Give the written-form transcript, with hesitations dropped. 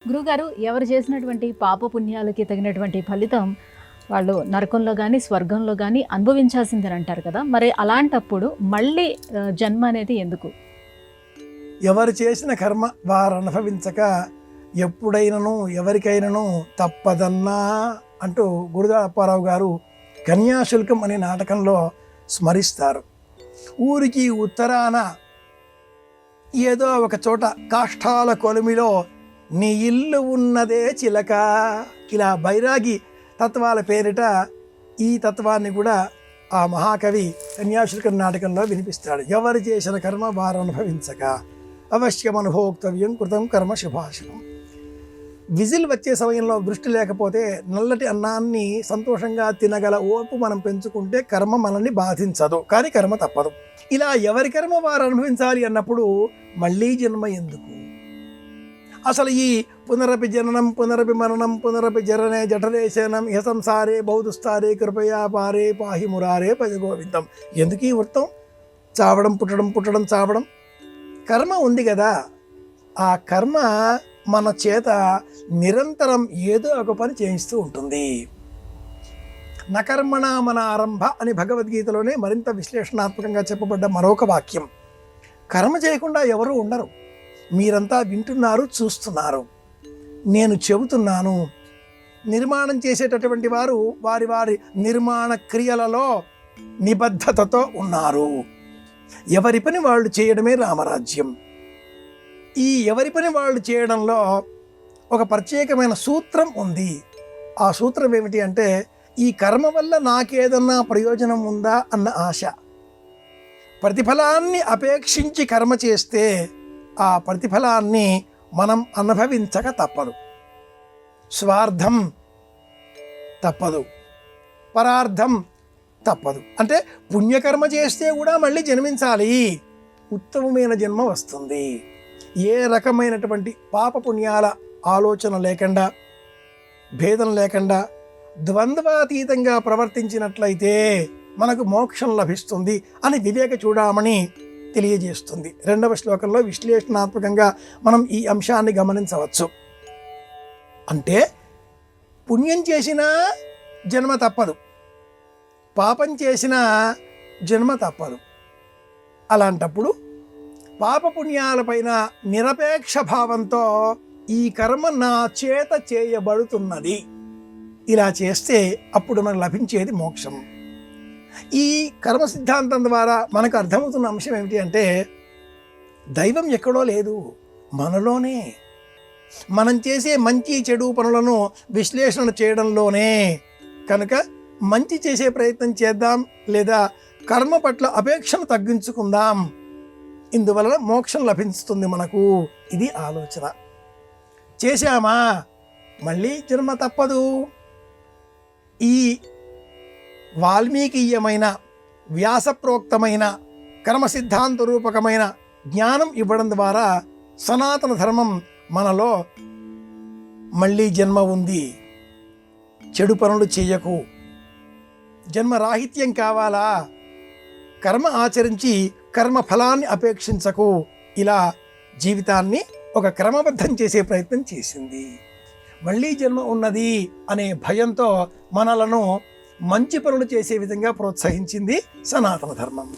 గురుగారు, ఎవరు చేసినటువంటి పాప పుణ్యాలకి తగినటువంటి ఫలితం వాళ్ళు నరకంలో కానీ స్వర్గంలో కానీ అనుభవించాల్సిందని అంటారు కదా. మరి అలాంటప్పుడు మళ్ళీ జన్మ అనేది ఎందుకు? ఎవరు చేసిన కర్మ వారు అనుభవించక ఎప్పుడైనను ఎవరికైనాను తప్పదన్నా అంటూ గురుదార అప్పారావు గారు కన్యాశుల్కం అనే నాటకంలో స్మరిస్తారు. ఊరికి ఉత్తరాన ఏదో ఒక చోట కాష్టాల కొలిమిలో నీ ఇల్లు ఉన్నదే చిలక, ఇలా బైరాగి తత్వాల పేరిట ఈ తత్వాన్ని కూడా ఆ మహాకవి కన్యాశుల్కం నాటకంలో వినిపిస్తాడు. ఎవరు చేసిన కర్మ వారు అనుభవించక అవశ్యం అనుభోక్తవ్యం కృతం కర్మ శుభాశుభం. విజిల్ వచ్చే సమయంలో దృష్టి లేకపోతే నల్లటి అన్నాన్ని సంతోషంగా తినగల ఓర్పు మనం పెంచుకుంటే కర్మ మనల్ని బాధించదు, కానీ కర్మ తప్పదు. ఇలా ఎవరి కర్మ వారు అనుభవించాలి అన్నప్పుడు మళ్ళీ జన్మ ఎందుకు? అసలు ఈ పునరపి జననం పునరపి మరణం పునరపి జరనే జఠరే శయనం ఇహ సంసారే బౌదుస్తారే కృపయా పారే పాహి మురారే పజ గోవిందం. ఎందుకు ఈ వృత్తం? చావడం పుట్టడం పుట్టడం చావడం. కర్మ ఉంది కదా, ఆ కర్మ మన చేత నిరంతరం ఏదో ఒక పని చేయిస్తూ ఉంటుంది. నకర్మణ మన ఆరంభ అని భగవద్గీతలోనే మరింత విశ్లేషణాత్మకంగా చెప్పబడ్డ మరొక వాక్యం. కర్మ చేయకుండా ఎవరు ఉండరు. మీరంతా వింటున్నారు, చూస్తున్నారు, నేను చెబుతున్నాను. నిర్మాణం చేసేటటువంటి వారు వారి వారి నిర్మాణ క్రియలలో నిబద్ధతతో ఉన్నారు. ఎవరి పని వాళ్ళు చేయడమే రామరాజ్యం. ఈ ఎవరి పని వాళ్ళు చేయడంలో ఒక ప్రత్యేకమైన సూత్రం ఉంది. ఆ సూత్రం ఏమిటి అంటే, ఈ కర్మ వల్ల నాకేదన్నా ప్రయోజనం ఉందా అన్న ఆశ. ప్రతిఫలాన్ని అపేక్షించి కర్మ చేస్తే ఆ ప్రతిఫలాన్ని మనం అనుభవించక తప్పదు. స్వార్థం తప్పదు, పరార్థం తప్పదు. అంటే పుణ్యకర్మ చేస్తే కూడా మళ్ళీ జన్మించాలి, ఉత్తమమైన జన్మ వస్తుంది. ఏ రకమైనటువంటి పాప పుణ్యాల ఆలోచన లేకుండా, భేదం లేకుండా, ద్వంద్వాతీతంగా ప్రవర్తించినట్లయితే మనకు మోక్షం లభిస్తుంది అని వివేక చూడామణి తెలియజేస్తుంది. 2వ శ్లోకంలో విశ్లేషణాత్మకంగా మనం ఈ అంశాన్ని గమనించవచ్చు. అంటే పుణ్యం చేసినా జన్మ తప్పదు, పాపం చేసినా జన్మ తప్పదు. అలాంటప్పుడు పాపపుణ్యాలపైన నిరపేక్ష భావంతో ఈ కర్మ నా చేత చేయబడుతున్నది, ఇలా చేస్తే అప్పుడు మనకు లభించేది మోక్షం. ఈ కర్మ సిద్ధాంతం ద్వారా మనకు అర్థమవుతున్న అంశం ఏమిటి అంటే, దైవం ఎక్కడో లేదు, మనలోనే. మనం చేసే మంచి చెడు పనులను విశ్లేషణ చేయడంలోనే. కనుక మంచి చేసే ప్రయత్నం చేద్దాం, లేదా కర్మ పట్ల అపేక్షను తగ్గించుకుందాం. ఇందువలన మోక్షం లభిస్తుంది మనకు. ఇది ఆలోచన. చేశామా మళ్ళీ జన్మ తప్పదు. ఈ వాల్మీకీయమైన వ్యాసప్రోక్తమైన కర్మ సిద్ధాంత రూపకమైన జ్ఞానం ఇవ్వడం ద్వారా సనాతన ధర్మం మనలో మళ్ళీ జన్మ ఉంది, చెడు పనులు చేయకు, జన్మరాహిత్యం కావాలా, కర్మ ఆచరించి కర్మ ఫలాన్ని అపేక్షించకు, ఇలా జీవితాన్ని ఒక క్రమబద్ధం చేసే ప్రయత్నం చేసింది. మళ్ళీ జన్మ ఉన్నది అనే భయంతో మనలను మంచి పనులు చేసే విధంగా ప్రోత్సహించింది సనాతన ధర్మం.